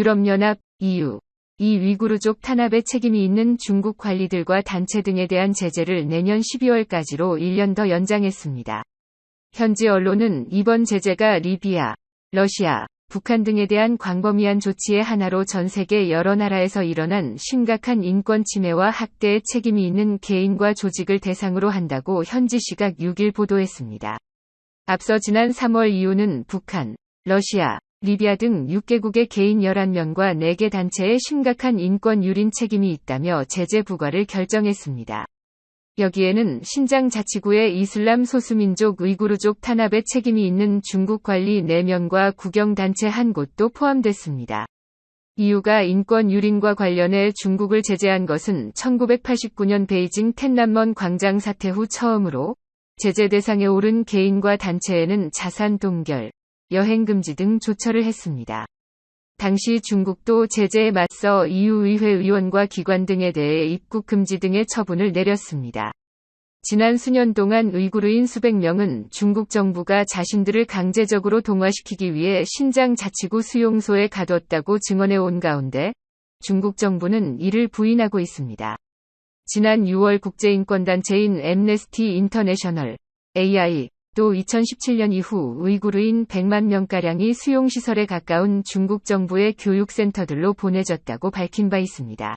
유럽연합, EU, 이 위구르족 탄압에 책임이 있는 중국 관리들과 단체 등에 대한 제재를 내년 12월까지로 1년 더 연장했습니다. 현지 언론은 이번 제재가 리비아, 러시아, 북한 등에 대한 광범위한 조치의 하나로 전 세계 여러 나라에서 일어난 심각한 인권 침해와 학대에 책임이 있는 개인과 조직을 대상으로 한다고 현지 시각 6일 보도했습니다. 앞서 지난 3월 EU는 북한, 러시아, 리비아 등 6개국의 개인 11명과 4개 단체의 심각한 인권 유린 책임이 있다며 제재 부과를 결정했습니다. 여기에는 신장 자치구의 이슬람 소수민족 우이구르족 탄압에 책임이 있는 중국 관리 4명과 국영단체 1곳도 포함됐습니다. EU가 인권 유린과 관련해 중국을 제재한 것은 1989년 베이징 텐난먼 광장 사태 후 처음으로 제재 대상에 오른 개인과 단체에는 자산 동결, 여행 금지 등 조처를 했습니다. 당시 중국도 제재에 맞서 EU 의회 의원과 기관 등에 대해 입국 금지 등의 처분을 내렸습니다. 지난 수년 동안 우이구르인 수백 명은 중국 정부가 자신들을 강제적으로 동화시키기 위해 신장 자치구 수용소에 가뒀다고 증언해 온 가운데 중국 정부는 이를 부인하고 있습니다. 지난 6월 국제인권단체인 앰네스티 인터내셔널, AI, 또 2017년 이후 우이구르인 100만 명가량이 수용시설에 가까운 중국 정부의 교육센터들로 보내졌다고 밝힌 바 있습니다.